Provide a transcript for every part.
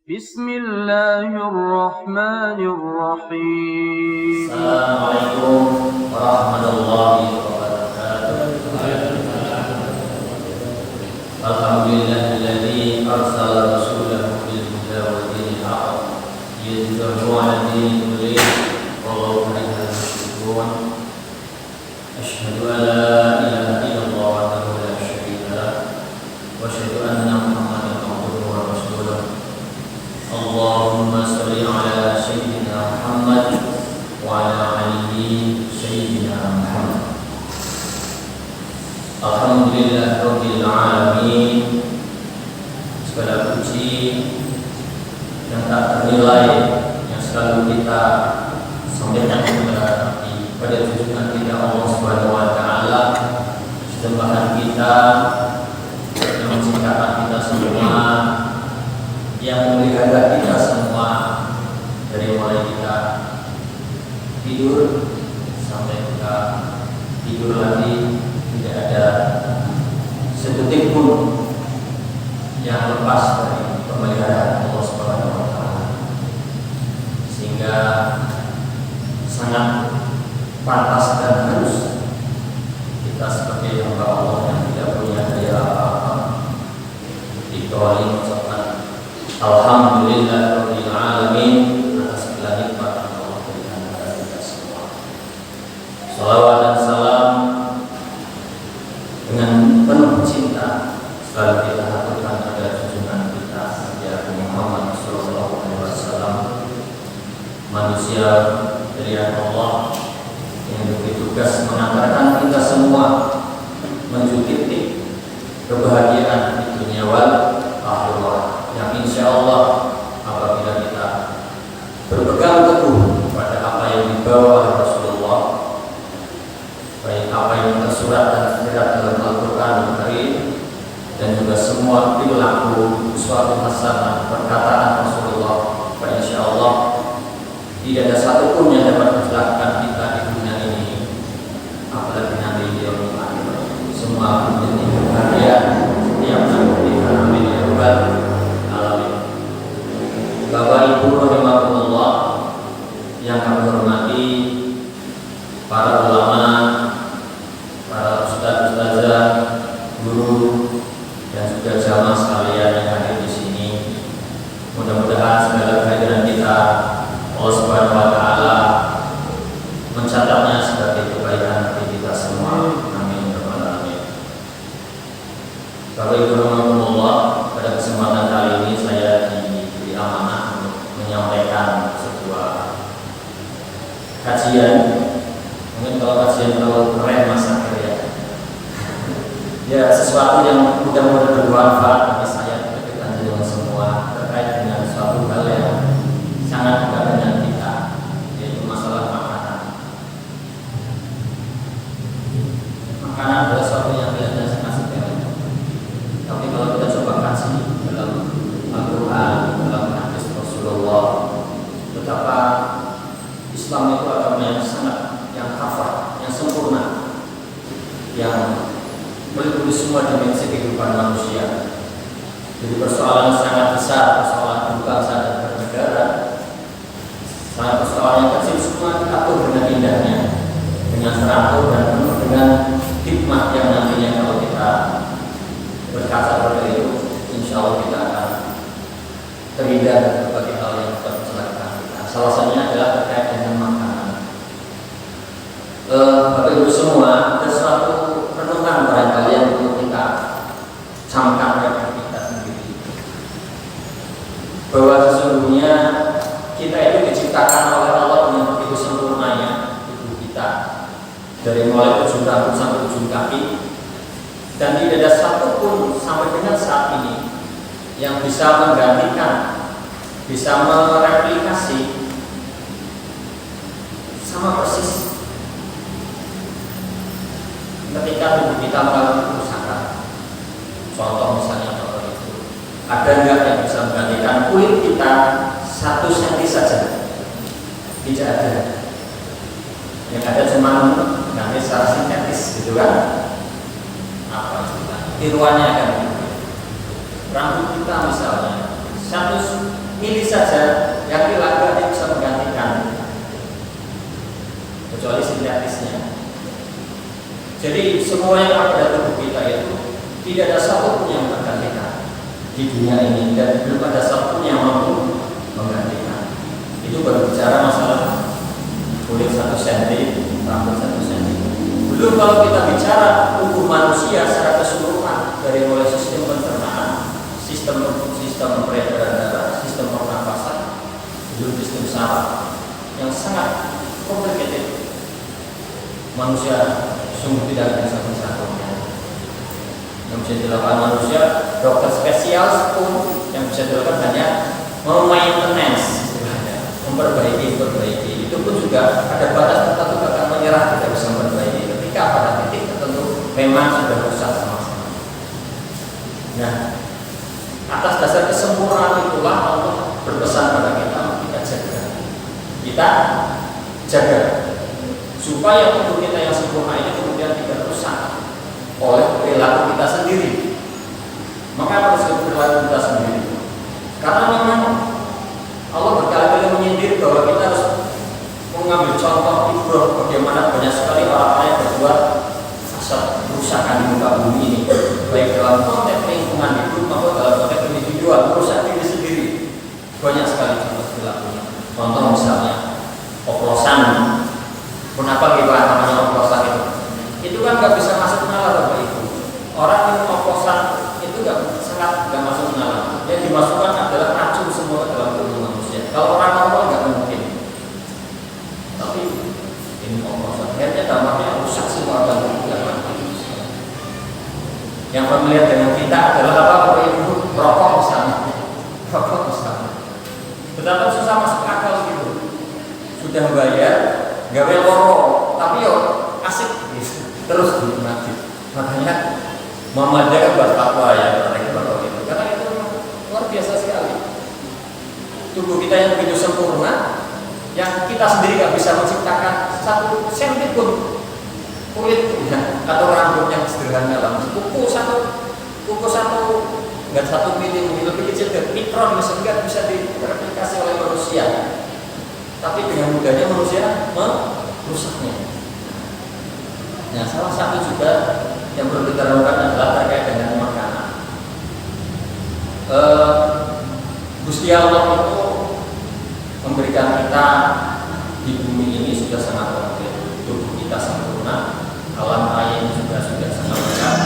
Bismillahirrahmanirrahim. Assalamualaikum warahmatullahi wabarakatuh. Alhamdulillahilladzi arsala rasulahu bil huda wa dinil haqq liyudhhirahu 'ala dini kullih walau karihal musyrikun. Asyhadu an la ilaha illallah wahdahu la syarika lah wa asyhadu anna Muhammadan abduhu wa rasuluh. Allahumma shalli 'ala sayyidina Muhammad wa 'ala alihi sayyidina Muhammad. Alhamdulillah rabbil alamin. Segala puji yang tak ternilai yang selalu kita sampaikan pada junjungan kita Allah Subhanahu wa taala, sembahan kita yang menciptakan kita semua, yang memelihara kita semua dari mulai kita tidur sampai kita tidur lagi, tidak ada sedetik pun yang lepas dari pemeliharaan Allah Subhanahu wa taala, sehingga sangat pantas dan harus kita sebagai hamba Allah yang tidak punya daya apa-apa dikecuali mengucapkan alhamdulillahirabbil alamin atas segala nikmat yang Allah berikan kepada kita semua. Salawat dan salam dengan penuh cinta selalu kita haturkan pada junjungan kita Nabi Muhammad sallallahu alaihi wasallam, manusia pilihan Allah yang bertugas mengantarkan kita semua menuju titik kebahagiaan di dunia wal akhirah, yang insya Allah apabila kita berpegang teguh pada apa yang dibawa oleh Rasulullah, baik apa yang tersurat dan tersirat dalam Al-Quran Al-Karim dan juga semua perilaku suatu hasanah perkataan Rasulullah, insya Allah tidak ada satupun yang dapat mencelakakan kita di dunia ini, apalagi nanti di yaumil akhir. Semua menjadi kebahagiaan setiap nanti. Amin ya rabbal alamin. Bapak Ibu rahimahullah yang kami hormati, para ulama, para ustaz-ustazah, guru, dan juga jamaah sekalian yang hadir di sini. Mudah-mudahan segala kehadiran kita Allah Subhanahu wa taala mencatatnya sebagai kebaikan bagi kita semua. Amin ya rabbal alamin. Bapak Ibu rahimahullah, pada kesempatan kali ini saya diberi amanah untuk menyampaikan sebuah kajian. Mungkin kalau kajian terlalu keren masa ya. Ya, sesuatu yang mudah-mudahan bermanfaat bagi saya dan juga semua terkait dengan suatu hal yang sangat dekat dengan kita, yaitu masalah makanan. Makanan adalah sesuatu yang kelihatannya sangat sepele, tapi kalau kita coba kaji dalam Al-Quran, dalam hadis Rasulullah, betapa Islam itu agama yang sangat, yang kafah, yang sempurna, yang meliputi semua dimensi kehidupan manusia. Jadi persoalan sangat besar, persoalan berbangsa dan bernegara, sangat persoalan yang kecil, semua diatur dengan indahnya, dengan teratur dan penuh dengan hikmah yang nantinya kalau kita berkaca pada itu, insya Allah kita akan terhindar dari berbagai hal yang dapat mencelakakan kita. Salah satunya adalah terkait dengan makanan. Bapak Ibu semua, ada suatu renungan barangkali yang perlu kita camkan pada kita sendiri, bahwa sesungguhnya kita itu diciptakan oleh Allah dengan begitu sempurnanya tubuh kita, dari mulai ujung rambut sampai ujung kaki, dan tidak ada satupun sampai dengan saat ini yang bisa menggantikan, bisa mereplikasi sama persis ketika tubuh kita mengalami kerusakan. Contoh misalnya seperti itu, ada enggak yang bisa menggantikan kulit kita 1 cm saja? Tidak ada. Yang ada cuma ganti secara sintetis, gitu kan? Apa itu? Tiruannya kan? Rambut kita misalnya 1 milih saja yang tidak bisa menggantikan kecuali sintetisnya. Jadi semua yang ada pada tubuh kita itu tidak ada satupun yang menggantikan di dunia ini, dan belum ada satupun yang mampu menggantikan. Itu berbicara masalah kulit 1 cm, rambut 1 cm. Belum kalau kita bicara tubuh manusia secara keseluruhan, dari mulai sistem pencernaan, sistem peredaran darah, sistem pernapasan, belum sistem saraf yang sangat complicated. Manusia sungguh tidak bisa satu-satunya. Yang bisa dilakukan manusia, dokter spesial pun yang bisa dilakukan hanya maintenance, memperbaiki. Itu pun juga ada batas tertentu, bahkan menyerah tidak bisa memperbaiki ketika pada titik tertentu memang sudah rusak sama sekali. Nah, atas dasar kesempurnaan itulah Allah berpesan pada kita jaga supaya tubuh kita yang sempurna ini kemudian tidak rusak oleh perilaku kita sendiri. Maka harus perilaku kita sendiri, karena memang Allah berkali-kali menyindir bahwa kita harus mengambil contoh ibrah bagaimana banyak sekali orang-orang yang berbuat fasad, kerusakan di muka bumi ini, baik dalam konteks lingkungan hidup maupun dalam konteks individual, merusak diri sendiri. Banyak sekali contoh perilakunya. Contoh misalnya oplosan. Kenapa kita namanya oplosan itu? Itu kan nggak bisa masuk nalar Bapak Ibu. Orang yang oplosan itu sangat nggak masuk nalar. Yang dimasukkan adalah racun semua dalam tubuh manusia. Kalau orang normal nggak mungkin. Tapi ini oplosan. Akhirnya dampaknya rusak semua organ tubuh yang mati. Yang familiar dengan kita adalah apa Bapak Ibu? Rokok misalnya. Betapa susah masuk akal gitu. Sudah bayar, gawe loro, tapi yo asik gitu. Terus dinikmati. Makanya Muhammad kan buat fatwa ya terkait rokok itu. Karena itu luar biasa sekali. Tubuh kita yang begitu sempurna, yang kita sendiri nggak bisa menciptakan 1 senti pun kulit atau rambut yang sederhana lah. Kuku satu nggak 1 mili lebih kecil dari mikron misalnya bisa direplikasi oleh manusia. Tapi dengan mudahnya manusia merusaknya. Nah, salah satu juga yang perlu kita lakukan adalah terkait dengan makanan. Gusti Allah itu memberikan kita di bumi ini sudah sangat komplit. Tubuh kita sempurna, alam raya ini juga sudah sangat lengkap.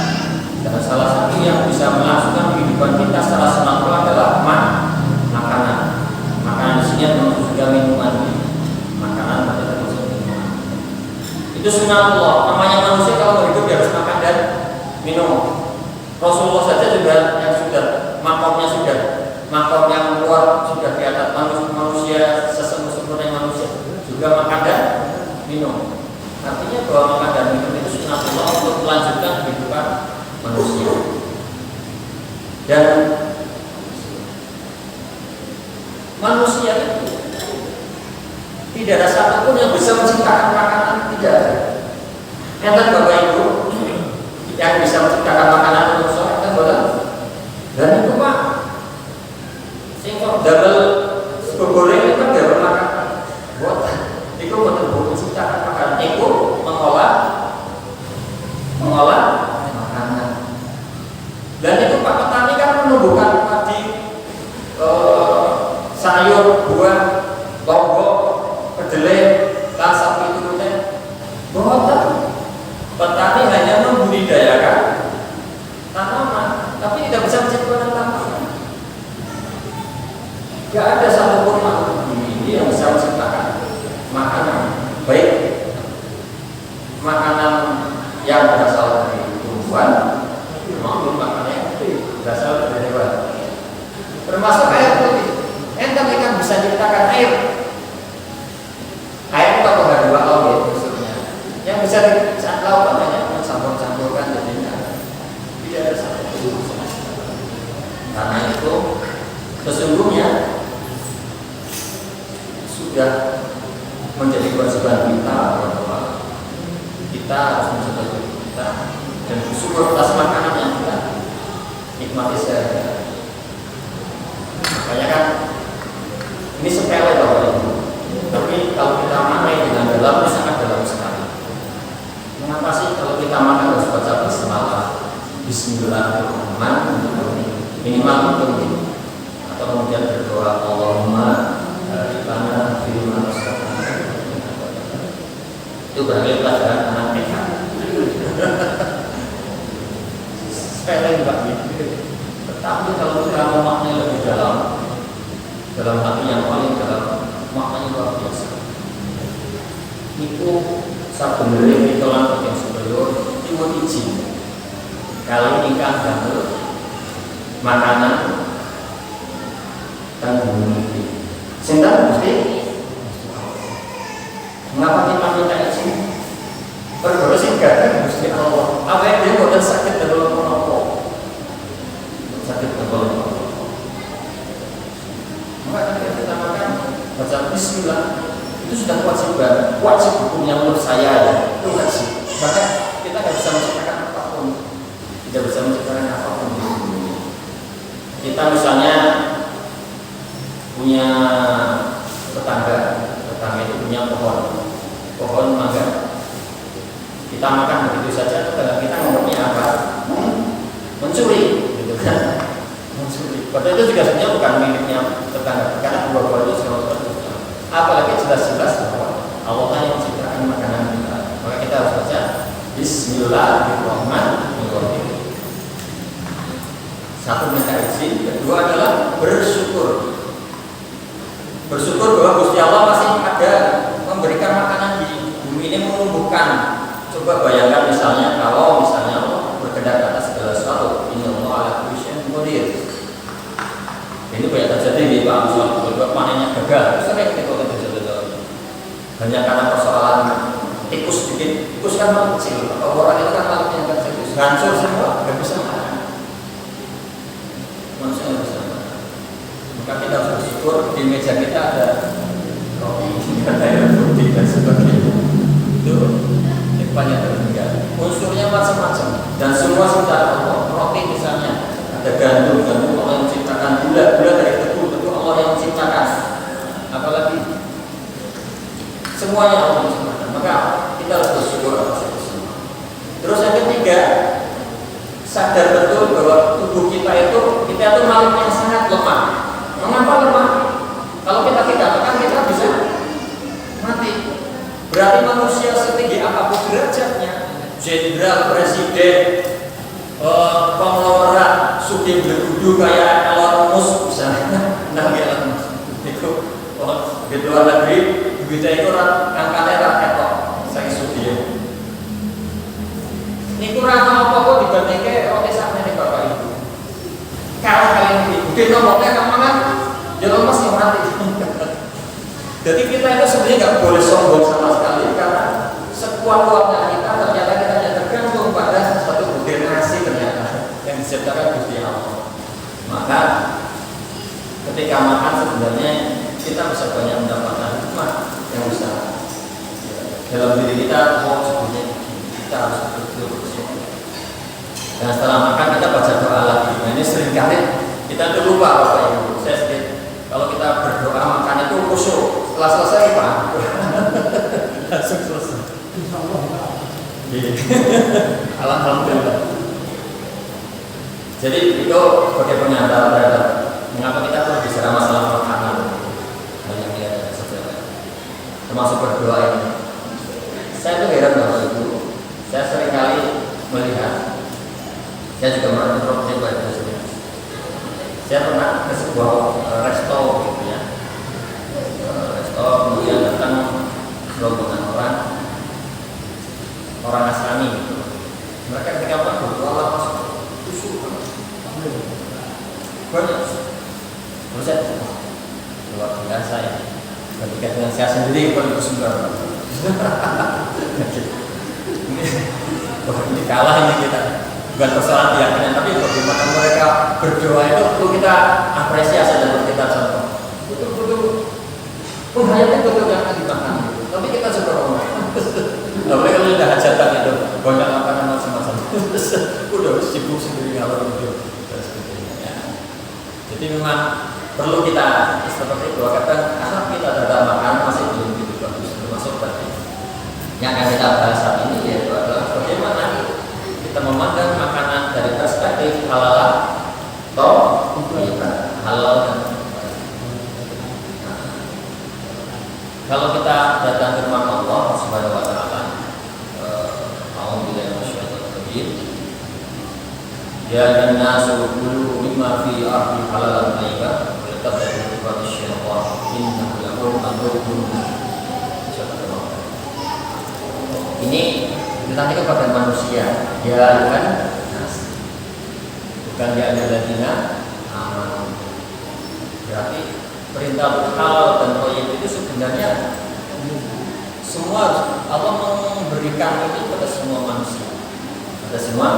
Dan salah satu yang bisa melangsungkan kehidupan kita secara sempurna adalah makanan. Makanan di sini termasuk juga minuman. Makanan pada termasuk minuman. Itu sunnah Allah. Namanya manusia kalau hidup dia harus makan dan minum. Rasulullah saja juga yang sudah makom yang luar sudah di atas manusia sesempurna manusia juga makan dan minum. Artinya bahwa makan dan minum itu sunnah Allah untuk melanjutkan kehidupan manusia. Dan manusia itu tidak ada satupun yang bisa menciptakan makanan, tidak ada. Enten Bapak Ibu yang bisa menciptakan makanan untuk sholat kan boleh. Dan itu Pak, singkong double goreng itu kan double makanan. Buat itu betul menciptakan makanan. Itu mengolah makanan. Dan itu Pak petani kan menumbuhkan padi, sayur, buah, lombok, kedelai, dan sapi turunnya. Boten. Petani hanya membudidayakan tanaman, tapi tidak bisa menciptakan tanaman. Tidak ada satupun makhluk ini yang bisa menciptakan makanan, baik makanan yang berasal dari tumbuhan maupun makanan yang berasal dari hewan. Termasuk air putih. Enten ikan bisa menciptakan air. Air itu apa H2O ya maksudnya. Yang bisa di saat lautan hanya mencampur-campurkan jadinya tidak ada satu. Karena itu sesungguhnya sudah menjadi kewajiban kita bahwa kita harus menjaga tubuh kita dan bersyukur atas makanan yang kita nikmati sehari-hari. Makanya kan dalam, sangat dalam sekali. Mengapa sih kalau kita makan harus baca bismillah, Bismillahirrahmanirrahim, minimal itu gitu. Atau kemudian berdoa Allahumma barik fima razaqtana. Itu berarti pelajaran anak TK. Sepele juga gitu. Tetapi kalau kita memaknai lebih dalam hati yang paling dalam, maknanya luar biasa. Itu sebenarnya pitolan yang superior itu izin. Kali nikah dan makanan dan bumi. Sehingga mesti mengapa kita minta izin? Berdoa sih gak mesti Allah. Apa yang dia buat sakit dalam menopok, sakit dalam menopok. Maka kita makan baca Bismillah itu sudah wajib hukumnya menurut saya ya. Itu wajib. Bahkan kita nggak bisa menciptakan apapun, tidak bisa menciptakan apapun di dunia. Kita misalnya punya tetangga itu punya pohon mangga. Kita makan begitu saja, tetangga kita ngomongnya apa? Mencuri, gitu kan? Mencuri. Padahal itu juga sebenarnya bukan miliknya tetangga, karena buah-buah itu semua tertutup. Apalagi jelas-jelas bahwa Allah yang menciptakan makanan kita. Maka kita harus baca Bismillahirrahmanirrahim. Satu, minta izin. Kedua adalah bersyukur. Bersyukur bahwa Gusti Allah masih ada memberikan makanan di bumi ini, menumbuhkan. Coba bayangkan misalnya kalau Allah berkehendak atas segala sesuatu, Innallaha ala kulli syai'in qadir. Ini banyak terjadi di Pak Muhammad, panennya gagal. Sering kita terjadi. Hanya karena persoalan tikus sedikit. Tikus kan makhluk kecil. Orang itu kan makhluk yang kecil. Hancur semua, nggak bisa makan. Manusia nggak bisa makan. Maka kita harus bersyukur di meja kita ada roti, ada air putih dan sebagainya. Itu banyak tertinggal. Unsurnya macam-macam dan semua sudah Allah. Roti misalnya ada gandum Allah yang menciptakan, gula dari tebu Allah yang menciptakan. Apalagi semuanya Allah yang menciptakan. Maka kita harus bersyukur atas itu semua. Terus yang ketiga, sadar betul bahwa tubuh kita itu makhluk yang sangat lemah. Mengapa lemah? Kalau kita tidak makan kita bisa mati. Berarti manusia setinggi apapun derajatnya, jenderal, presiden, konglomerat, sugih bergudu kayak Elon Musk misalnya, Elon Musk itu di luar negeri, begitu itu angkatnya rakyat kok, saya sugih. Ini kurang apa kok dibandingkan roti sakit ini bapak ibu. Kalau kalian di nomornya kamangan, Elon Musk yang mati. Jadi kita itu sebenarnya nggak boleh sombong sama sekali, karena sekuat-kuatnya kita ternyata kita hanya tergantung pada satu butir nasi ternyata yang diciptakan Gusti Allah. Maka ketika makan sebenarnya kita bisa banyak mendapatkan hikmah yang bisa dalam diri kita. Sebenarnya kita harus betul-betul bersyukur. Dan setelah makan kita baca doa lagi. Nah ini seringkali kita tuh lupa Bapak Ibu. Saya sedikit, kalau kita berdoa makan itu khusyuk. Setelah selesai Pak, langsung selesai. Alhamdulillah. Jadi itu sebagai pengantar terhadap mengapa kita perlu bicara masalah makanan. Banyak lihat saja. Termasuk berdoa ini. Saya tuh heran Bapak Ibu. Saya seringkali melihat. Saya juga pernah coba itu. Saya pernah ke sebuah resto gitu ya. Kemudian datang rombongan orang Nasrani gitu. Mereka ketika berdoa masuk kusuk banyak. Terus saya luar biasa ya. Ketika dengan saya sendiri pun bersyukur. Ini kalah ini kita. Bukan persoalan keyakinan, tapi bagaimana mereka berdoa itu perlu kita apresiasi dan kita contoh. Hayatnya betul yang akan dimakan, tapi kita coba ngomong. Tapi kalau sudah hajatan itu, banyak makanan macam-macam. Udah sibuk sendiri kalau itu. Jadi memang perlu kita seperti itu. Kadang anak kita ada makan masih belum begitu bagus, termasuk tadi Yang akan kita bahas saat ini yaitu adalah bagaimana kita memandang makanan dari perspektif halal atau thayyiban, halal dan kalau kita datang ke rumah Allah Subhanahu wa taala, a'udzubillahi minasyaitonir rajim. Ya an-nasu kulu mimma fi ardi halalan thayyiban wa la tattabi'u khutuwati syaitan innahu lakum aduwwun. Ini ditanya kepada manusia, ya kan? Bukan ya alladzina amanu. Berarti perintah halal dan thayyib itu sebenarnya semua Allah memberikan itu kepada semua manusia. Pada semua,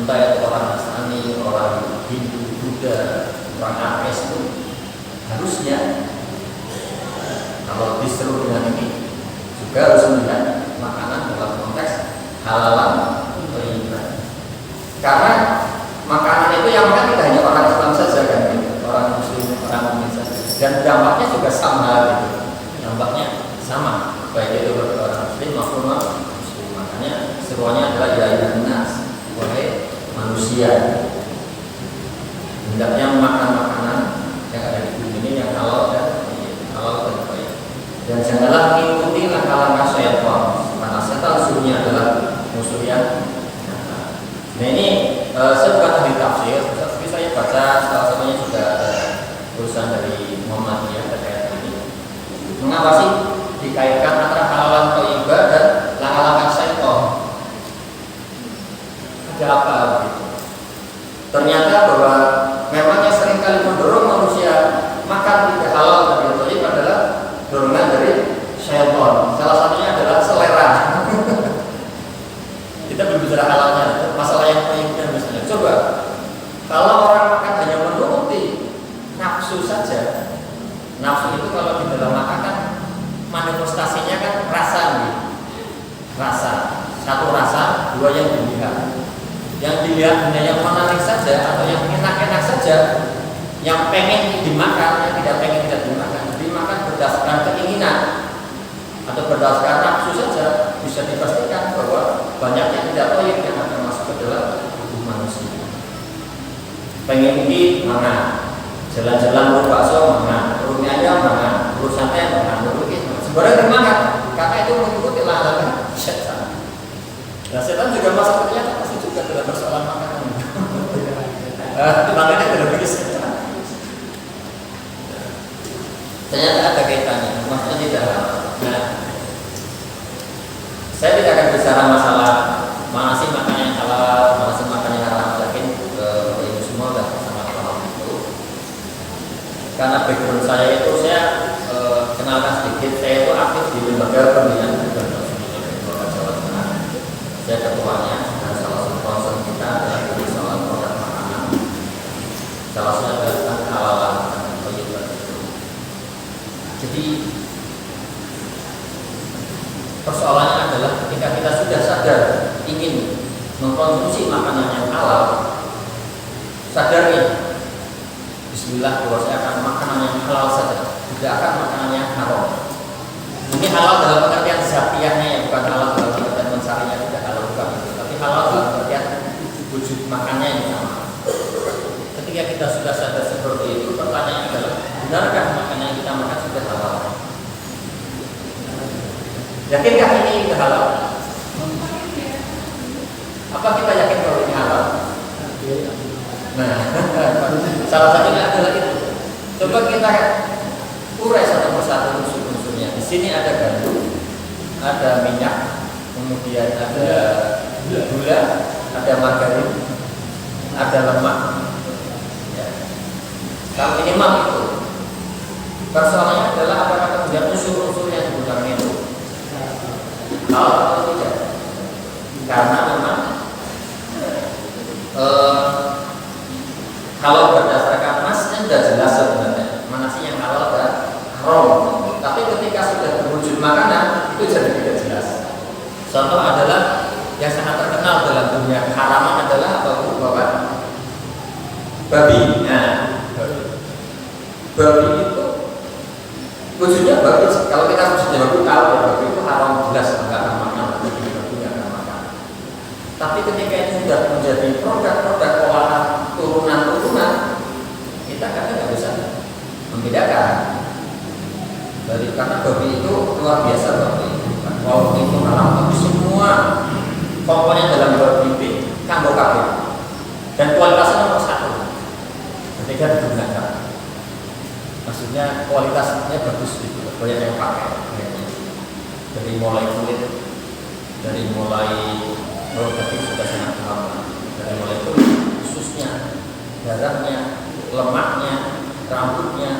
entah itu orang Nasrani, orang Hindu, Buddha, orang ateis itu harusnya kalau disuruh dengan ini juga harus melihat makanan dalam konteks halalan thayyiban. Karena makanan itu yang makan tidak hanya orang Islam saja kan, orang Muslim, orang mukmin saja. Dan dampaknya juga sama gitu. Dampaknya sama, baik itu bagi orang Muslim maupun non Muslim. Makanya seruannya adalah ya ayyuhan nas, wahai manusia. Hendaknya makan makanan yang ada di bumi ini yang halal dan baik. Dan janganlah mengikuti langkah-langkah syaitan. Karena setan sesungguhnya adalah musuh yang nyata. Nah ini saya bukan ahli tafsir, tapi saya baca salah satunya juga ada tulisan dari Muhammadiyah terkait ini. Mengapa sih dikaitkan antara halalan thayyiban dan langkah-langkah syaitan? Ada apa begitu? Ternyata bahwa memangnya seringkali mendorong manusia makan tidak halal dan tidak thayyib adalah dorongan dari syaitan. Salah satunya adalah selera. Kita berbicara halalnya, masalah yang thayyibnya misalnya. Coba kalau orang makan hanya menuruti nafsu saja. Nafsu itu kalau di dalam makan kan manifestasinya kan rasa nih. Rasa. Satu rasa, dua yang dilihat. Yang dilihat hanya yang menarik saja atau yang enak-enak saja. Yang pengen dimakan, yang tidak pengen tidak dimakan. Dimakan berdasarkan keinginan atau berdasarkan nafsu saja, bisa dipastikan bahwa banyak yang tidak thayyib yang akan masuk ke dalam tubuh manusia. Pengen ini mana? Jalan-jalan urut bakso mana? Urut ayam mana? Urut sate mana? Urut itu sebenarnya dimakan karena itu mengikuti langkah setan. Nah setan juga masuk ternyata pasti juga dalam persoalan makanan. Makanya tidak begitu. Ternyata ada kaitannya, maksudnya tidak. Nah, saya tidak akan bicara masalah mana sih makanan yang halal, mana sih makanan yang haram. Yakin ibu semua sudah sama paham itu. Karena background saya itu saya kenalkan sedikit. Saya itu aktif di lembaga pembinaan agama di Jawa Tengah. Saya ketuanya dan salah satu concern kita adalah di soal produk makanan. Salah satunya adalah halalan dan thayyiban itu. Jadi persoalannya adalah ketika kita sudah sadar ingin mengkonsumsi makanan yang halal, sadar nih, bismillah bahwa saya akan makanan yang halal saja, tidak akan makanan yang haram. Ini halal dalam pengertian zatiahnya ya, bukan halal dalam pengertian mencarinya, tidak halal bukan itu, tapi halal dalam pengertian wujud makannya yang sama. Ketika kita sudah sadar seperti itu, pertanyaannya adalah benarkah makanan yang kita makan sudah halal? Yakinkah ini halal? Apa kita yakin kalau ini halal? Nah, salah satunya adalah itu. Coba kita urai satu persatu unsur-unsurnya. Di sini ada gandum, ada minyak, kemudian ada gula, ada margarin, ada lemak. Ya. Kalau minimal itu. Persoalannya adalah apakah kemudian unsur-unsur yang digunakan itu halal atau tidak? Karena memang kalau berdasarkan nasnya sudah jelas sebenarnya mana sih yang halal dan haram. Tapi ketika sudah berwujud makanan itu jadi tidak jelas. Contoh adalah yang sangat terkenal dalam dunia haraman adalah apa bu? Bapak? Babi. Nah, babi itu wujudnya babi. Kalau kita sudah babi tahu ya babi itu haram jelas, enggak Tapi ketika itu sudah menjadi produk-produk olahan turunan-turunan, kita kadang nggak bisa membedakan. Dari karena babi itu luar biasa babi itu. Walaupun itu haram, tapi semua komponen dalam babi itu kanggo kabeh. Dan kualitasnya nomor satu ketika digunakan. Maksudnya kualitasnya bagus gitu, banyak yang pakai. Dari mulai kulit, dari mulai daging sudah sangat lama, dari mulai kulit, ususnya, darahnya, lemaknya, rambutnya,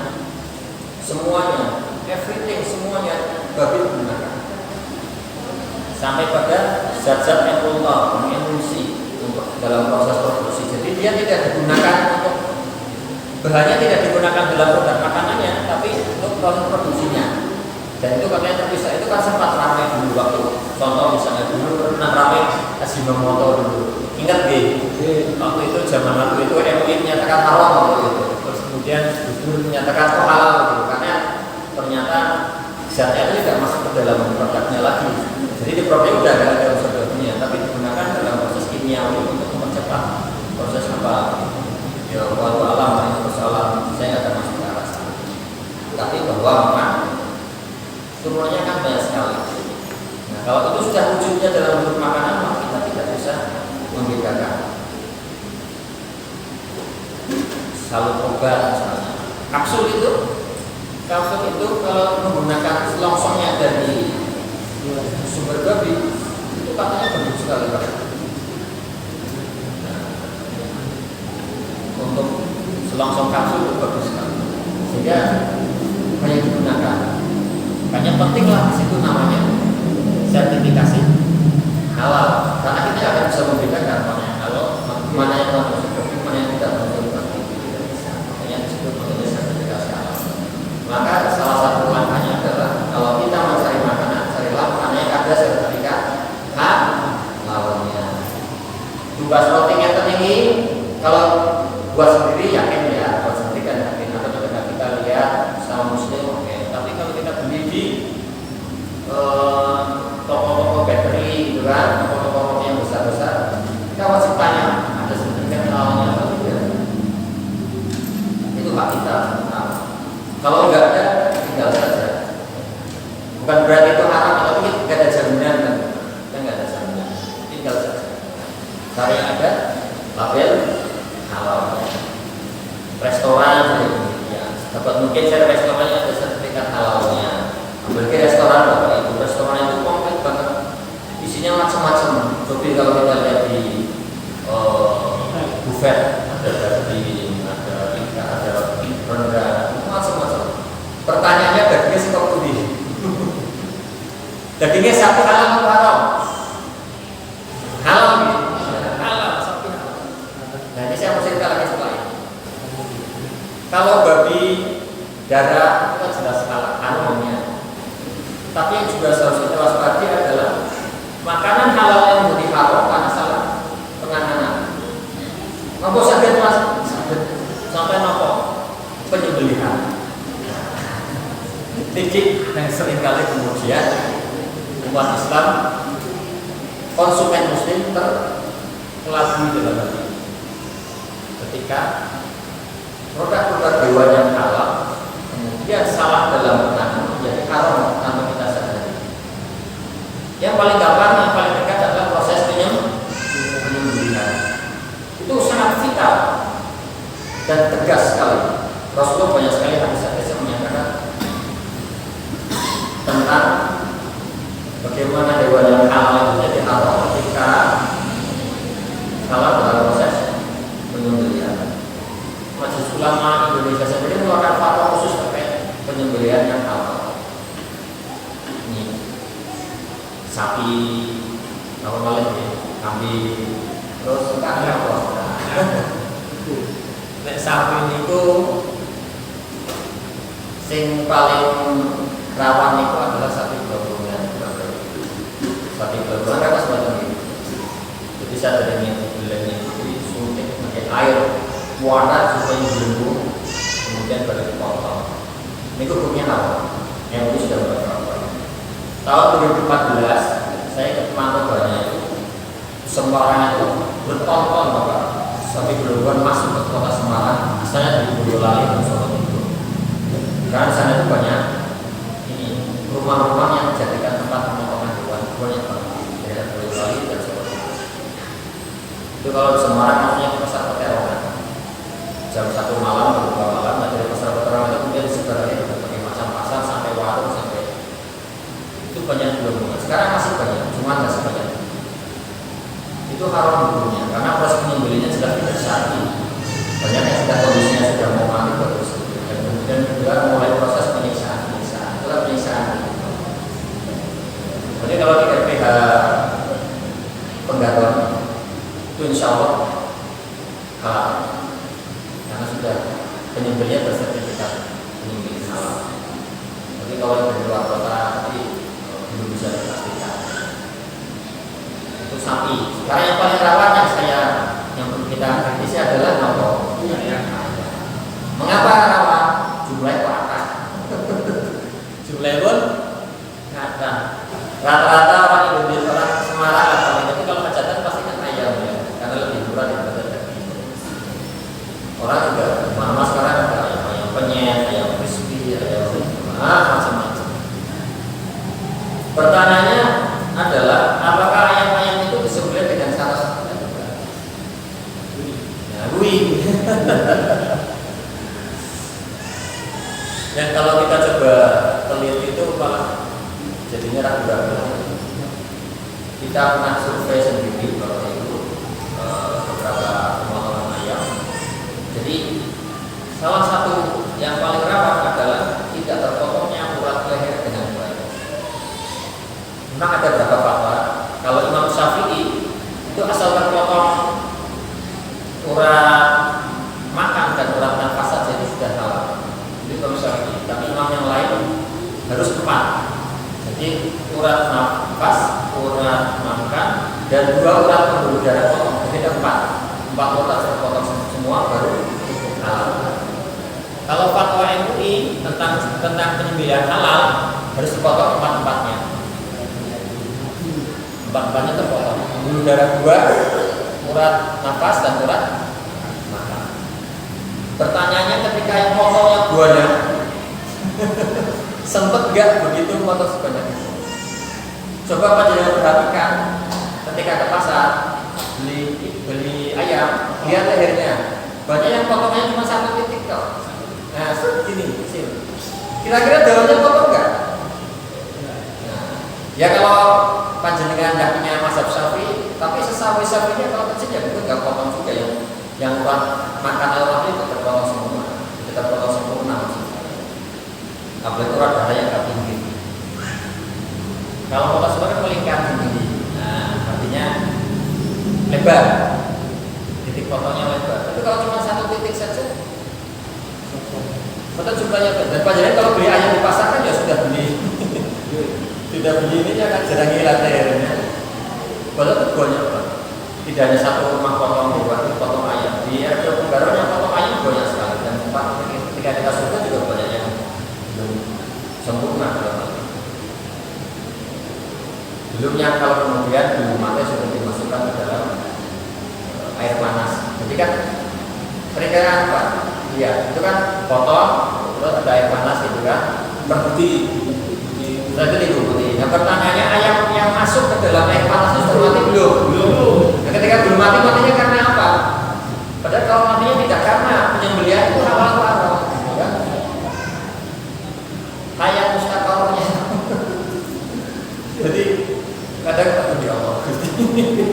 semuanya, everything, semuanya babi digunakan. Sampai pada zat-zat yang ultra, emulsi untuk dalam proses produksi. Jadi dia tidak digunakan untuk bahannya, tidak digunakan dalam produk makanannya, tapi untuk proses produksinya. Dan itu katanya terpisah. Itu kan sempat ramai dulu waktu contoh misalnya dulu pernah ramai Ajinomoto dulu. Ingat deh, waktu itu zaman waktu itu MUI menyatakan haram waktu itu. Terus kemudian Gubernur menyatakan halal gitu. Karena ternyata zatnya itu tidak masuk ke dalam produknya lagi. Jadi di produk udah ada unsur babinya, tapi digunakan dalam proses kimiawi untuk mempercepat proses apa? Ya, walau alam itu persoalan saya nggak akan masuk ke arah sana. Tapi bahwa memang turunannya kan banyak sekali. Nah, kalau itu sudah wujudnya dalam bentuk makanan, maka kita tidak bisa membedakan. Salut obat misalnya, kapsul itu kalau menggunakan selongsongnya dari sumber babi itu katanya bagus sekali Pak. Nah, untuk selongsong kapsul itu bagus sekali, sehingga banyak digunakan. Makanya pentinglah di situ namanya sertifikasi halal, karena kita akan bisa membedakan mana yang halal, mana yang non-muslim, mana yang tidak non-muslim. Makanya disebut mengenai sertifikasi halal. Maka salah satu langkahnya adalah kalau kita mencari makanan, carilah mana yang ada sertifikat halalnya. Tugas protein yang tertinggi kalau buat sendiri yakin ya, buat sendiri kan yakin. Atau ketika kita lihat sama muslim, oke. Tapi kalau kita beli di toko-toko bakery gitu kan, toko-toko yang besar-besar, kita wajib tanya ada sertifikat halalnya atau tidak. Itu hak kita. Nah, kalau nggak ada, tinggal saja. Bukan berarti itu haram, tapi nggak ada jaminan kan? Kita nggak ada jaminan, tinggal saja. Cara yang ada label halal. Restoran ya, dapat mungkin saya restorannya ada sertifikat halalnya. Berarti restoran Bapak Ibu, restoran itu komplit banget, isinya macam-macam. Jadi kalau kita lihat di buffet ada daging, ada ikan, ada rendang, macam-macam. Pertanyaannya dagingnya stok putih. Dagingnya sapi halal atau haram? Halal gitu. Halal, sapi halal. Nah ini saya mau cerita lagi setelah ini. Kalau babi darah itu jelas halal, haramnya. Tapi yang juga harus kita waspadai adalah makanan halal yang menjadi haram karena salah penanganan. Nopo sakit mas, sakit sampai nopo penyembelihan. Titik yang seringkali kemudian umat Islam, konsumen Muslim terkelabui dalam hal ini. Ketika produk-produk hewan yang halal kemudian salah dalam penanganan menjadi haram tanpa kita sadari. Yang paling gampang, yang paling dekat adalah proses penyembelihan. Itu sangat vital dan tegas sekali. Rasulullah banyak sekali hadis-hadis yang menyatakan tentang bagaimana hewan yang halal itu menjadi haram ketika salah dalam proses penyembelihan. Majelis Ulama Indonesia sendiri mengeluarkan fatwa khusus terkait penyembelihan yang halal. Ini sapi, apa lagi? Kambing, terus sekarang apa? Nek sapi itu sing paling rawan itu adalah sapi gelembungan. Sapi gelembungan apa semacam itu. Jadi saya dari ini disuntik pakai air warna supaya gelembung, kemudian baru dipotong. Ini hukumnya apa? Yang itu sudah berapa? Tahun 2014 saya ke Mantau banyak itu Semarang itu bertonton Bapak, sampai berbulan masuk ke kota Semarang, asalnya dari Boyolali dan Solo itu. Karena di sana itu banyak ini rumah-rumah yang dijadikan tempat pemotongan hewan banyak banget di daerah Boyolali dan Solo. Itu kalau di Semarang namanya pasar peterongan. Jam 1 malam atau 2 malam, nah dari pasar peterongan itu kemudian sebenarnya berbagai macam pasar sampai warung sampai itu banyak juga. Sekarang masih banyak, cuma nggak sebanyak. Itu haram hukumnya, karena proses penyembelihannya sudah tidak syar'i. Banyak yang sudah kondisinya sudah mau mati terus, dan kemudian juga mulai proses penyiksaan, itulah penyiksaan. Jadi kalau di RPH Penggaton itu insya Allah halal, karena sudah penyembelihan bersertifikat penyembelihan halal. Tapi kalau dari luar kota nanti belum bisa dipastikan. Itu sapi. Sekarang yang paling rawan yang kita kritisi adalah nopo. Mengapa rawan? Jumlahnya kata. Jumlahnya pun kata. Rata-rata orang Indonesia, orang Semarang atau tapi kalau hajatan pasti kan ayam ya, karena lebih murah daripada daging. Orang juga mana sekarang ada ayam penyet, ayam crispy, ayam macam-macam. Pertanyaannya adalah apakah ayam-ayam itu disembelih dengan cara seperti itu? Nah, dan kalau kita coba teliti itu malah jadinya ragu-ragu. Kita pernah survei sendiri bahwa itu beberapa pemotongan ayam. Jadi salah satu yang paling rawan adalah tidak terpotongnya urat leher dengan baik. Memang ada beberapa fatwa. Kalau Imam Syafi'i itu asal terpotong urat makan dan urat nafas saja itu sudah halal. Itu Imam Syafi'i. Tapi imam yang lain harus 4. Jadi urat nafas, urat makan, dan 2 urat pembuluh darah potong. Jadi ada 4 urat terpotong semua baru halal. Kalau fatwa MUI tentang penyembelihan halal harus dipotong 4-4-nya. 4-4-nya terpotong. Pembuluh darah 2, urat nafas dan urat makan. Pertanyaannya ketika yang potongnya banyak, sempet gak begitu potong sebanyak itu? Coba panjenengan perhatikan ketika ke pasar beli ayam, lihat lehernya. Banyak yang potongnya cuma 1 titik kok. Nah, gini, sini. Kira-kira daunnya potong nggak? Nah, ya kalau panjenengan nggak punya mazhab Syafi'i, tapi sesawi Syafi'inya kalau kecil ya betul nggak potong juga yang urat makan ayam itu terpotong semua, terpotong sempurna. Apalagi urat darahnya nggak tinggi. Kalau potong semua kan melingkar tinggi. Nah, artinya lebar. Titik potongnya lebar. Tapi kalau cuma 1 titik saja, betul jumlahnya. Dan panjenengan kalau beli ayam di pasar kan ya sudah beli, tidak beli ini kan jarang hilang lehernya. Padahal itu banyak banget. Tidak hanya 1 rumah potong hewan, potong ayam. Di RPO Penggaron yang potong ayam banyak sekali. Dan tempat ketika kita survei juga banyak yang belum sempurna. Belum yang kalau kemudian bulu mata sudah dimasukkan ke dalam air panas. Jadi kan mereka apa? Iya, itu kan potong, terus ada air panas gitu kan, berhenti. Berarti diikuti. Nah pertanyaannya ayam yang masuk ke dalam air panas itu sudah mati belum? Belum. Nah, ketika belum mati, matinya karena apa? Padahal kalau matinya tidak karena penyembelihan itu halal-halal, gitu kan? Ayam mustaqornya. Jadi kadang ketemu di Allah,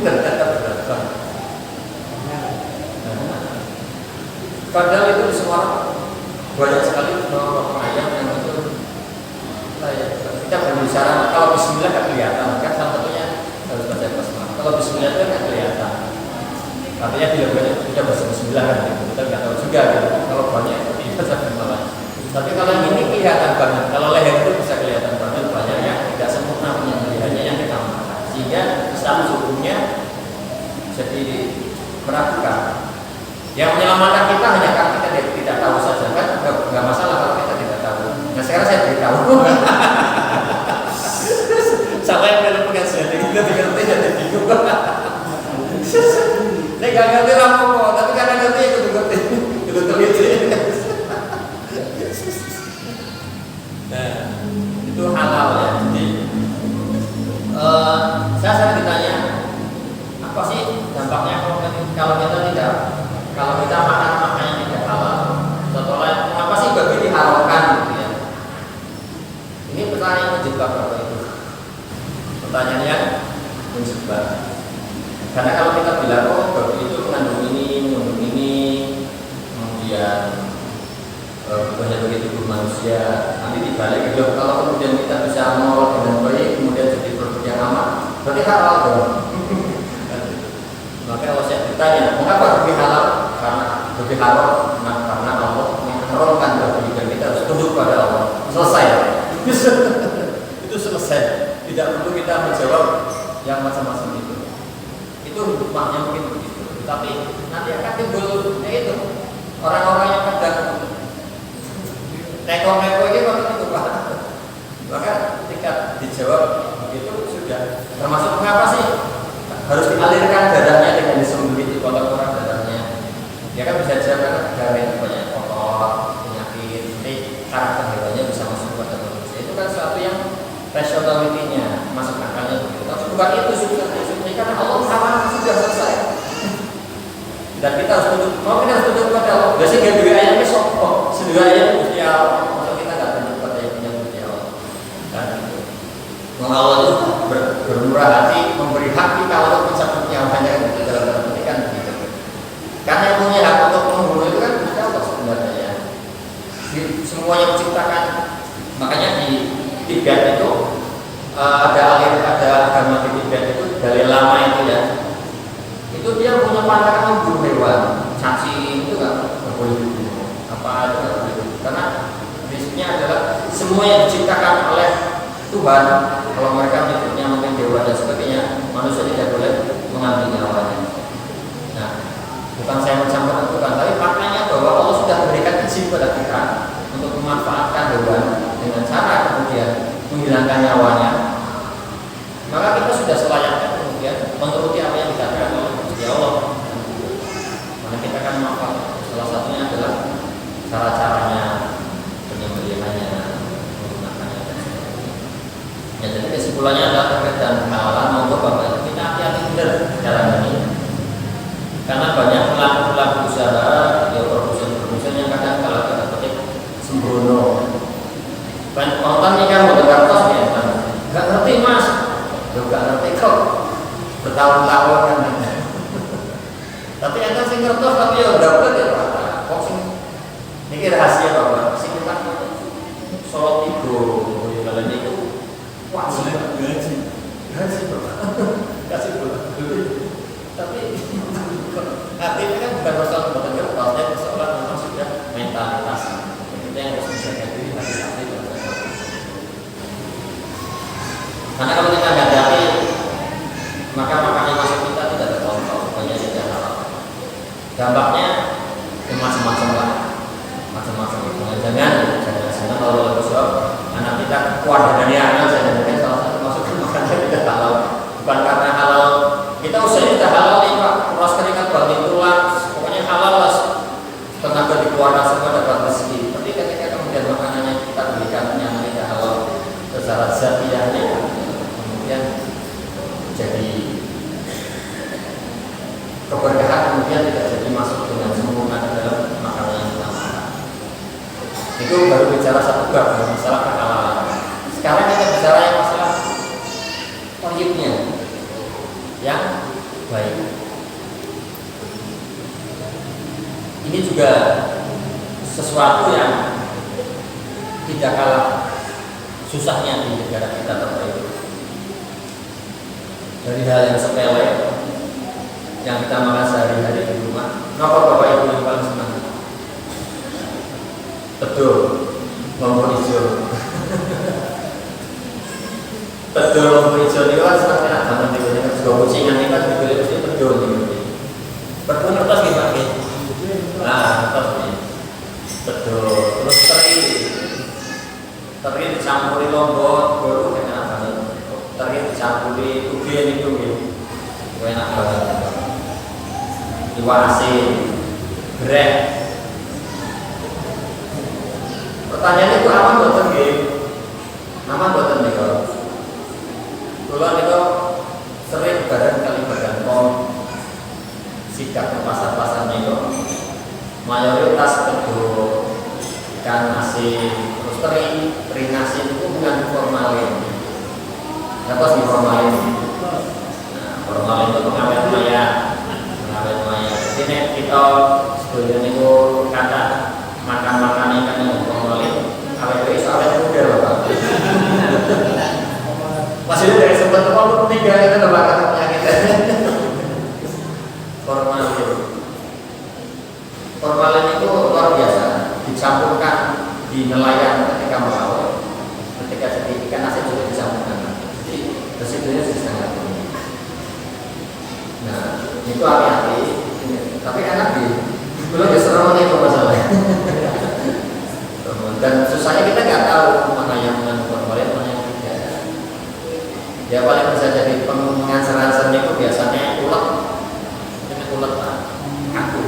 ternyata berdatang. Padahal itu di semua banyak sekali potong ayam yang itu kita berbicara kalau bismillah kan kelihatan kan salah satunya harus baca basmalah. Kalau bismillah itu kan kelihatan. Artinya bila banyak kita baca bismillah kan kita nggak tahu juga gitu. Kalau banyak tidak sampai malah. Tapi kalau yang ini kelihatan banget. Kalau leher itu bisa kelihatan banget banyak yang tidak sempurna penyembelihannya yang kita makan. Sehingga Islam hukumnya jadi meragukan. Yang menyelamatkan kita hanya karena kita tidak tahu saja kan, nggak masalah kalau kita tidak tahu. Nah sekarang saya beritahu. Sampai yang belum pengajian kita tidak ngerti jadi bingung. diharamkan gitu ya. Ini pertanyaan yang menjebak Bapak Ibu. Pertanyaan yang menjebak. Karena kalau kita bilang oh babi itu mengandung ini, kemudian banyak begitu tubuh manusia, nanti dibalik gitu. Kalau kemudian kita bisa mengolah dengan baik, kemudian jadi produk yang aman, berarti halal dong. Maka kalau saya bertanya, mengapa babi halal? Karena babi halal, karena Allah mengharamkan babi dan kita harus tunduk pada Allah. Selesai. Itu selesai. Tidak perlu kita menjawab yang macam-macam itu. Itu hikmahnya mungkin begitu. Tapi nanti akan timbul itu orang-orang yang kadang neko-neko ini itu Pak. Maka ketika dijawab begitu sudah termasuk mengapa sih harus dialirkan darahnya dengan disembelih di kotak orang darahnya. Ya kan bisa saja karena darahnya banyak kotor, penyakit, nanti karakter hewannya bisa masuk pada manusia. Itu kan sesuatu yang rationality-nya masuk akalnya begitu. Tapi bukan itu substansi karena Allah Taala sudah selesai. Dan kita harus tunduk, kita harus tunduk pada Allah. Biasanya gak dua ayatnya sokok, sedua ayat Gusti Allah. Masa kita nggak tunduk pada yang punya Gusti Allah. Dan itu, Allah itu bermurah hati memberi hak kita untuk mencabut nyawanya gitu dalam pendidikan begitu. Karena yang punya hak untuk membunuh itu kan Gusti Allah sebenarnya ya. Semuanya menciptakan, makanya di Tibet itu ada agama di Tibet itu dari lama itu ya. Itu dia punya pandangan membunuh hewan, cacing itu nggak boleh dibunuh, apa itu nggak boleh dibunuh. Karena prinsipnya adalah semua yang diciptakan oleh Tuhan, kalau mereka menyebutnya mungkin dewa dan sebagainya, manusia tidak boleh mengambil nyawanya. Nah, bukan saya mencampur Tuhan, tapi maknanya bahwa Allah sudah memberikan izin kepada kita untuk memanfaatkan hewan dengan cara kemudian menghilangkan nyawanya. Maka kita sudah selayaknya kemudian menuruti apa yang dikatakan oleh Gusti Allah. Maka kita akan manfaat. Salah satunya adalah cara-caranya, penyembelihannya, menggunakannya dan sebagainya. Ya, jadi kesimpulannya adalah terkait dengan halalan untuk Bapak kita hati-hati benar dalam ini. Karena banyak pelaku-pelaku usaha, ya produsen yang kadang kalau kita petik sembrono. Banyak orang kan mau dengar tos ya, nggak ngerti mas. Juga ngerti kok bertahun-tahun kan. Tapi ada sing ngertos tapi ya dapat ya Pak. Kok sing ini rahasia Pak. Sing kita Solo Tigo di kalian itu wajib gaji Pak. Kasih Pak. Tapi artinya kan bukan masalah bekerja, tapi persoalan memang sudah mentalitas. Kita yang harus menjaga diri hati-hati. Karena kalau kita hati-hati, maka makannya masuk kita tidak terkontrol, banyak tidak halal. Dampaknya macam-macam lah, macam-macam. Jangan kalau anak kita keluar dari anak, saya mungkin salah satu masuk ke makannya tidak halal. Bukan karena halal, kita usahanya tidak halal nih Pak. Proses keringat banting tulang, pokoknya halal lah. Tenaga dikeluarkan semua dapat rezeki. Tapi ketika kemudian makanannya kita berikan yang tidak halal secara zatiahnya, kemudian jadi keberkahan kemudian tidak jadi masuk dengan sempurna ke dalam makanan yang kita makan. Itu baru bicara satu bab masalah kehalalan. Sekarang kita bicara yang masalah thayyibnya yang baik. Ini juga sesuatu yang tidak kalah susahnya di negara kita terbaik. Dari hal yang sepele yang kita makan sehari-hari di rumah, kenapa Bapak Ibu yang paling senang? Betul, lombok hijau. Betul, lombok hijau itu kan senang enak banget gitu. Kalau kucingan ini kan dibeli mesti betul gitu. Betul kertas gimana? Nah, kertas ini. Betul. Terus teri dicampuri lombok, baru enak banget. Teri dicampuri ugen itu gitu. Enak banget. Iwak asin, grek. Pertanyaannya itu aman buatan gitu? Aman buatan nih kalau? Kalau itu sering badan kali badan kom sikap ke pasar-pasar nih kok mayoritas kedua ikan asin, terus teri nasi itu bukan formalin. Apa sih formalin? Nah, formalin itu pengawet maya. Jadi kita sebelumnya itu kata makan ikan yang formalin, awet itu awet muda loh Pak. Masih dari sempat kalau tiga itu loh Pak kata penyakit. Formalin itu luar biasa, dicampurkan di nelayan ketika melaut, ketika jadi ikan asin juga dicampurkan. Jadi resikonya sangat tinggi. Nah itu hati-hati. Tapi enak belum diserang itu masalahnya. Dan susahnya kita nggak tahu mana yang mengandung formalin, mana yang tidak. Ya paling bisa jadi pengasaran itu biasanya ulet Pak, kaku,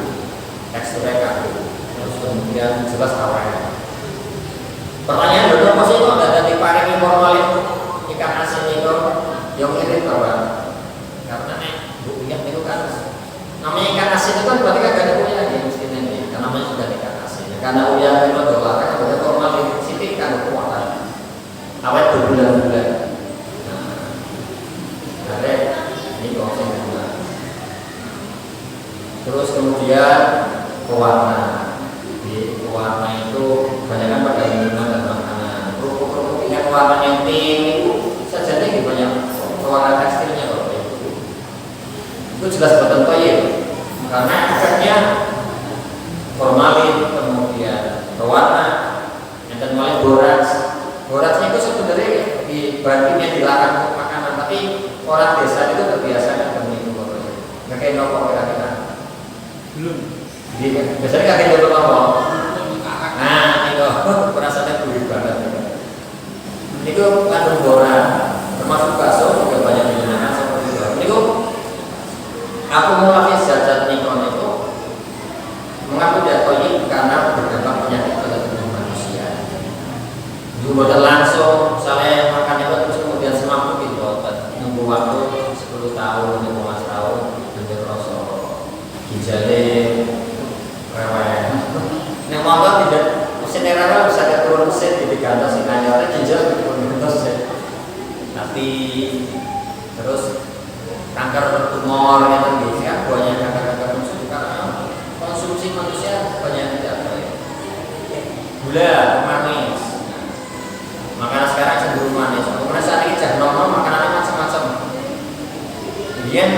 teksturnya kaku, terus kemudian jelas awalnya. Pertanyaan betul apa sih kok ada diparingi formalin ikan asin itu yang mirip apa? Karena Bu Uyah itu kan namanya ikan asin itu kan berarti kan ada Uyah di mesin ini, karena namanya sudah ikan asin. Karena Uyah itu dolarkan ada formalin, sitik kan kekuatan, awet berbulan-bulan. Nah, ini konsep kedua. Terus kemudian pewarna. Di pewarna itu kebanyakan pada minuman dan makanan. Kerupuk yang warna yang pink itu saja banyak pewarna tekstilnya kalau itu jelas buatan toyib karena efeknya formalin, kemudian pewarna, dan mulai borasnya itu sebenarnya di bahan yang dilarang untuk makanan, tapi orang desa itu terbiasa dengan minum borasnya. Nggak kayak rokok kira-kira. Belum. Biasanya nggak kayak rokok. Nah itu perasaannya gurih banget. Itu kandung boran, termasuk bakso juga banyak digunakan seperti itu. Itu akumulasi zat nikon itu mengapa tidak toyib karena berdampak penyakit pada tubuh manusia. Bukan langsung saya makan itu terus kemudian semampu gitu, nunggu waktu 10 tahun, 15 tahun, dan rasa ginjalnya rewel. Nek motor tidak mesin era bisa ada turun mesin di gantos si nanya ginjal turun gantos ya. Nanti terus kanker tumor gitu biasanya banyak kanker konsumsi karena konsumsi manusia banyak tidak baik. Gula, manis. Makanan sekarang cenderung manis. Kemudian saat ini jam normal makanannya macam-macam. Kemudian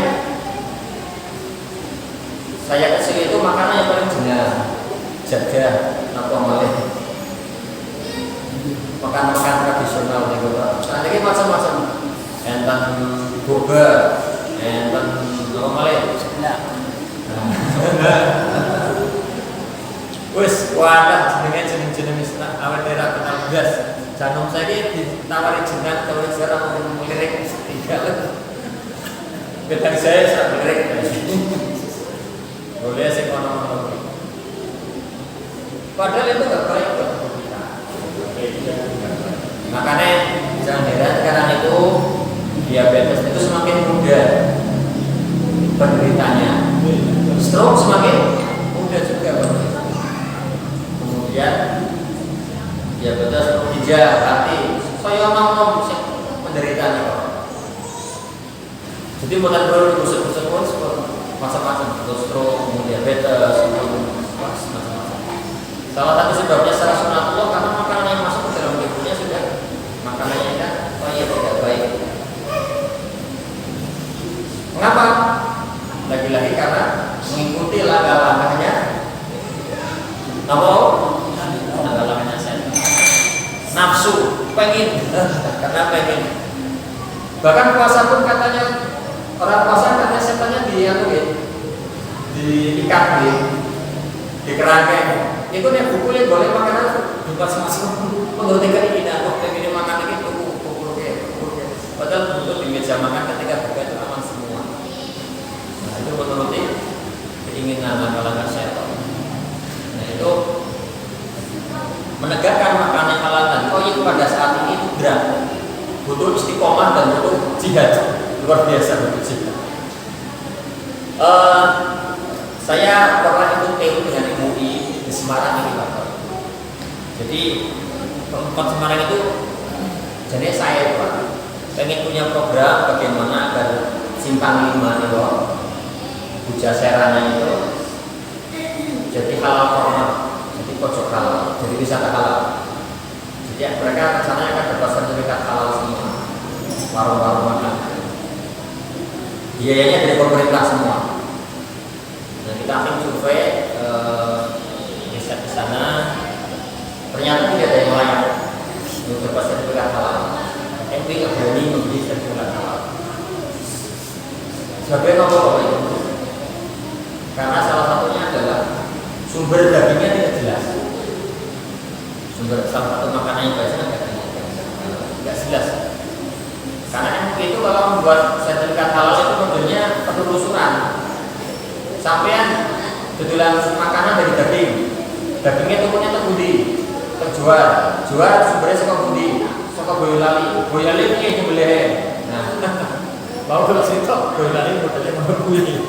saya kecil itu makanan yang paling jelas jaga apa boleh makan tradisional nih Pak. Saat ini macam-macam. Enten boba, enten apa boleh? Wes wadah jenenge jenis awet era kenal gas. Jantung saya ditawari jenengan kalau jarang melirik tinggal. Beda saya sangat melirik. Boleh sih kono-kono. Padahal itu nggak baik buat tubuh kita. Makanya jangan heran karena itu diabetes itu semakin muda penderitanya. Stroke semakin muda juga penderita. Kemudian diabetes ginjal, hati, saya nom penderitanya kok. Jadi bukan perlu diusut-usut macam-macam, stroke, kemudian diabetes, macam-macam. Salah satu sebabnya secara sunatullah karena makanan yang masuk ke dalam tubuhnya sudah makanannya kan, tidak baik. Mengapa? Lagi-lagi karena mengikuti langkah-langkahnya. Langkah-langkahnya saya. Nafsu, pengen, karena pengen. Bahkan puasa pun katanya orang puasa katanya setannya diikat di kerangkeng. Itu nih bukulnya boleh makanan bukan semacam menurut keinginan waktu ini makan ini pukul. Padahal untuk di meja makan ketika buka itu aman semua. Nah itu menurut keinginan langkah-langkah setan. Nah itu menegakkan makanan halal tadi. Oh itu pada saat ini itu berat. Butuh istiqomah dan butuh jihad luar biasa butuh jihad. Saya pernah ikut TU dengan MUI di Semarang ini Pak. Jadi Pemkot Semarang itu jenis saya Pak pengen punya program bagaimana agar Simpang 5 itu Pujaseranya itu jadi halal format, jadi pojok halal, jadi wisata halal. Jadi mereka rencananya akan dapat sertifikat halal semua, warung-warung makan. Biayanya dari pemerintah semua. Nah kita akan survei riset di sana, ternyata tidak ada yang layak untuk dapat sertifikat halal. MUI nggak berani membeli sertifikat halal. Sebabnya apa itu? Karena salah satunya adalah sumber dagingnya tidak jelas. Sumber salah satu makanan yang biasanya nggak jelas. Karena MUI itu kalau membuat sertifikat halal itu modelnya penelusuran. Sampean betulan makanan dari daging, dagingnya turunnya terbudi, terjual, jual sumbernya sekobudi, Boyolali, Boyolali ini yang boleh. Nah, mau kalau situ Boyolali modelnya berbunyi.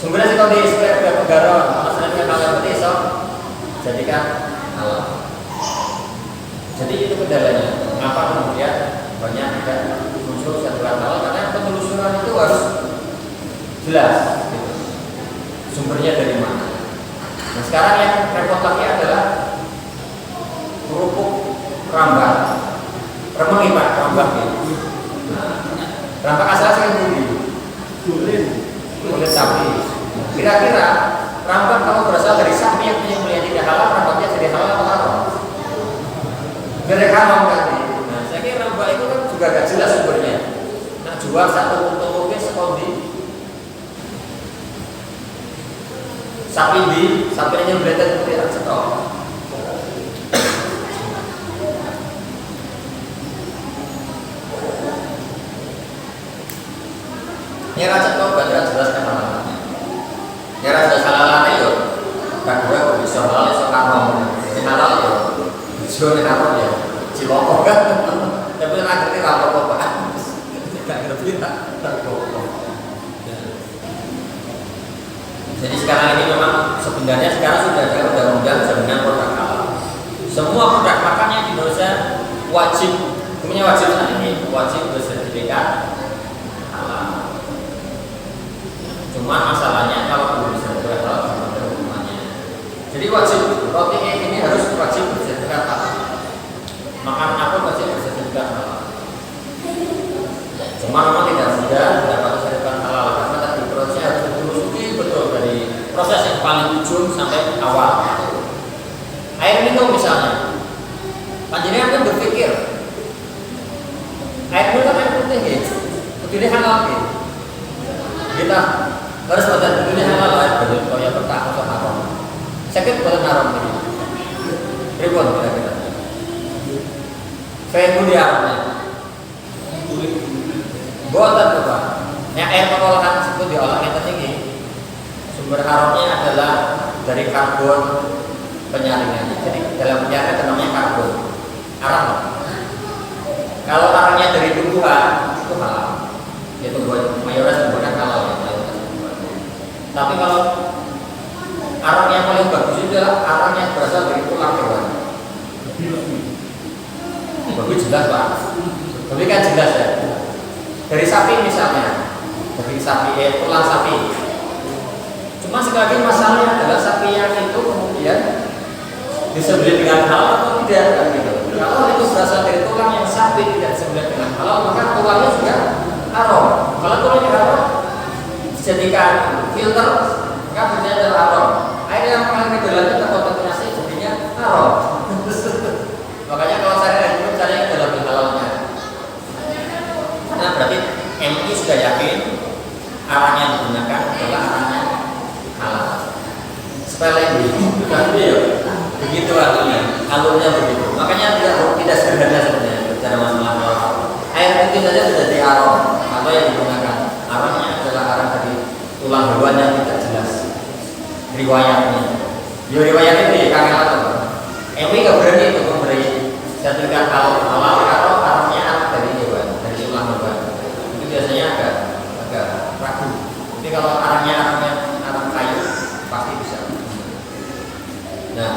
Sumbernya sekobudi, supaya pegaron, masalahnya kalau seperti itu, jadikan halal. Jadi itu kendalanya. Mengapa kemudian banyak tidak muncul sertifikat halal? Karena penelusuran itu harus jelas. Gitu. Sumbernya dari mana? Nah sekarang yang repot lagi adalah kerupuk rambak. Remeng Pak, rambak gitu. Nah, rambak asal saya kulit sapi. Kira-kira rambak kalau berasal dari sapi yang punya tidak halal, rambaknya jadi halal atau haram? Dari haram kan? Nah, saya kira rambak itu kan juga gak jelas sumbernya. Nah, jual satu untuk sekondi. Sapi sapinya beletet tidak setok. Ini rasa kau gak jelas kan? Ya rasa salah yuk. Kedua bisa halal so haram. Ini halal yuk. Bisa ini haram ya. Cilokok kan. Tapi nak ngerti apa Pak? Tidak ngerti tak. Jadi sekarang ini memang sebenarnya sekarang sudah ada undang-undang jaminan produk halal. Semua produk makan yang di Indonesia wajib, hukumnya wajib saat ini wajib bersertifikat halal. Cuma masalahnya kalau belum bersertifikat halal belum ada hukumannya. Jadi wajib roti ini harus wajib bersertifikat halal. Makanan apa wajib bersertifikat halal. Cuma memang tidak mudah mendapat sertifikat halal karena tadi prosesnya harus ditelusuri betul dari proses yang paling ujung sampai awal. Air minum misalnya, panjenengan kan berpikir air minum kan air putih gitu, putihnya halal gitu. Kita harus pada putihnya halal air betul, kalau yang berkah atau haram. Sakit bukan haram ini. Ribon kira-kira. Saya pun diharamnya. Buatan apa? Yang air pengolahan tersebut diolah yang tertinggi. Sumber haramnya adalah dari karbon penyaringannya. Jadi dalam penyaringan namanya karbon. Haram. Kalau arangnya dari tumbuhan itu halal. Ya tumbuhan mayoritas tumbuhan halal ya mayoritas tumbuhan. Tapi kalau arang yang paling bagus itu adalah arang yang berasal dari tulang hewan. Bagus jelas Pak. Tapi kan jelas ya. Dari sapi misalnya, dari sapi tulang sapi. Cuma sekali lagi masalahnya adalah sapi yang itu kemudian disembelih dengan halal atau tidak kan gitu. Kalau itu berasal dari tulang yang sapi tidak disembelih dengan halal, maka tulangnya juga haram. Kalau tulangnya haram, dijadikan filter, maka berarti adalah haram. Air yang paling dalamnya terkontaminasi jadinya haram. Makanya kalau saya minum caranya dalam halalnya. Nah berarti MUI sudah yakin arang yang digunakan adalah arangnya halal. Sepele begitu alurnya begitu. Makanya tidak sederhana sebenarnya bicara masalah halal. Air putih saja sudah di haram atau yang digunakan arangnya adalah arang dari tulang hewan yang tidak jelas riwayatnya. Riwayatnya di kangen atau MUI nggak berani untuk memberi sertifikat halal kalau arangnya arang dari hewan, dari tulang hewan. Itu biasanya agak ragu. Tapi kalau arang kayu pasti bisa. Nah,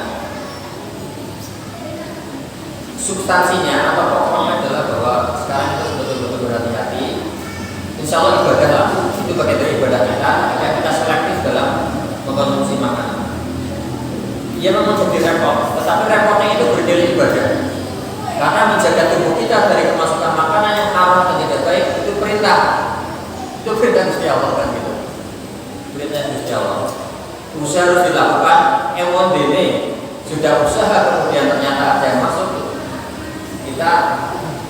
substansinya atau pokoknya adalah bahwa sekarang kita betul-betul berhati-hati. Insya Allah ibadah lah, itu bagian dari ibadah kita. Agar kita selektif dalam mengkonsumsi makanan. Ia memang jadi repot, tetapi repotnya itu bernilai ibadah. Karena menjaga tubuh kita dari kemasukan makanan yang haram dan tidak baik itu perintah. Itu perintah Gusti Allah kan gitu. Perintah Gusti Allah. Usaha harus dilakukan. Ewon dene sudah usaha kemudian ternyata ada yang masuk.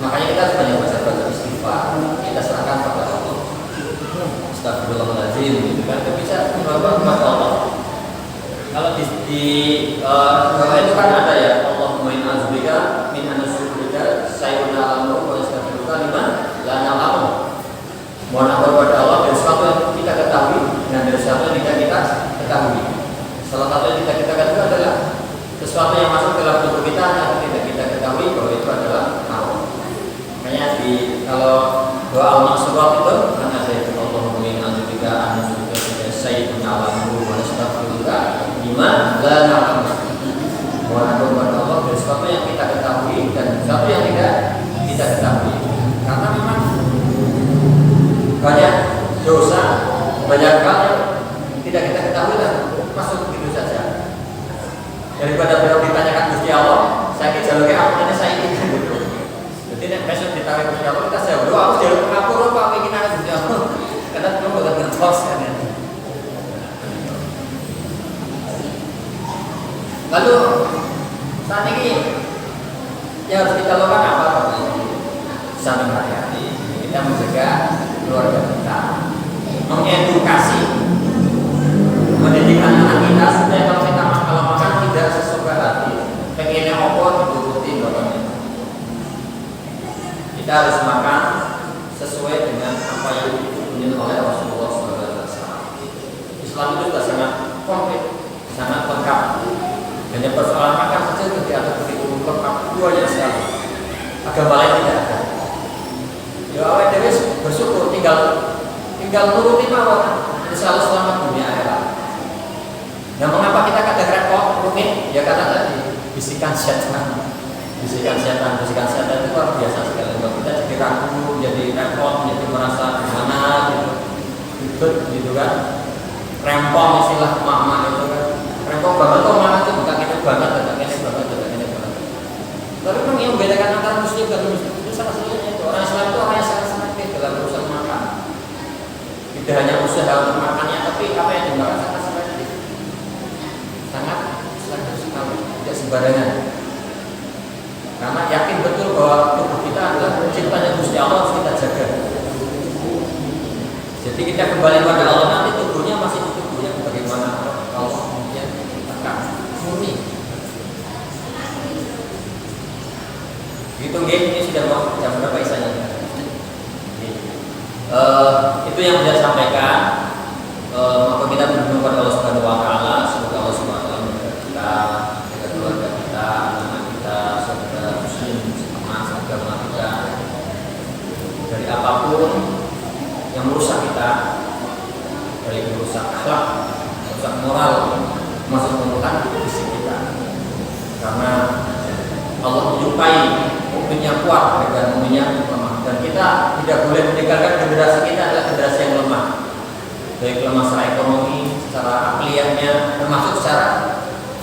Makanya kita harus banyak baca istighfar. Kita serahkan kepada Allah. Astagfirullahaladzim. Gitu kan. Kita bisa membawa kepada Allah. Kalau di bawah itu kan ada ya Allahumma inna a'udzubika min an nusyrika sayyidina al-amru wa astaghfiruka liman la na'lamu. Mohon ampun kepada Allah dari sesuatu yang kita ketahui dan dari sesuatu yang tidak kita ketahui. Salah satu yang tidak kita ketahui adalah sesuatu yang masuk dalam tubuh kita yang tidak kita ketahui bahwa itu adalah haram. Makanya kalau doa al-maksurat itu kan ada itu Allahumma inna a'udzubika an nusyrika sayyidina al-amru wa astaghfiruka liman la na'lamu. Mohon ampun kepada Allah dari sesuatu yang kita ketahui dan sesuatu yang tidak kita ketahui. Karena memang banyak dosa, banyak hal yang tidak kita ketahui dan masuk begitu saja. Daripada belum ditanyakan Gusti Allah, saya jalurnya apa ini saya ingin gitu. Jadi nek besok ditanya Gusti Allah kita jawab, "Doa aku jalur ngapura apa ingin ana Gusti Allah." Karena belum boten ngertos kan ya. Lalu saat ini yang harus kita lakukan apa? Saling hati-hati. Kita menjaga keluarga kita, mengedukasi, mendidik anak kita supaya kalau makan tidak sesuka hati, pengennya apa dituruti bapaknya. Kita harus makan sesuai dengan apa yang ditunjukkan oleh Rasulullah SAW. Islam itu sudah sangat komplit, sangat lengkap. Hanya persoalan makan saja tidak ada begitu lengkap, banyak sekali. Agama lain tidak ada. Ya awal dewi bersyukur tinggal nuruti mawon, insya Allah selamat dunia akhirat. Nah mengapa kita kadang repot rumit? Ya karena tadi bisikan setan itu luar biasa sekali. Kalau kita jadi ragu, jadi repot, jadi merasa gimana gitu kan. Rempong istilah mama itu kan. Rempong banget kok mama itu bukan kita banget, bukan ini banget. Tapi memang yang membedakan antara muslim dan muslim itu salah satunya itu orang Islam itu orang yang sangat selektif dalam urusan makan. Tidak hanya usaha untuk makannya, tapi apa yang dimakan sangat selektif, sekali, tidak sembarangan. Karena yakin betul bahwa tubuh kita adalah ciptaan Gusti Allah harus kita jaga. Jadi kita kembali pada Allah nanti tubuhnya masih tubuh yang bagaimana Allah kemudian tekan murni. Hitung ini sudah mau jam berapa isanya? Itu yang saya sampaikan. Maka kita berdoa kepada Allah Subhanahu Wa Taala, semoga Allah Subhanahu Wa Taala memberkati kita, jaga keluarga kita, anak kita, saudara muslim, agama kita dari apapun yang merusak kita, dari merusak akhlak, merusak moral, masuk merusak fisik kita. Karena Allah menyukai mukmin yang kuat dan mukmin yang lemah, dan kita tidak boleh meninggalkan generasi kita adalah generasi yang lemah, baik lemah secara ekonomi, secara akliyahnya, termasuk secara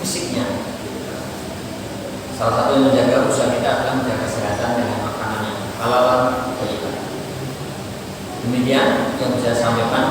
fisiknya. Salah satu yang menjaga usaha kita adalah menjaga kesehatan dengan makanan yang halal dan thayyib. Demikian yang bisa saya sampaikan.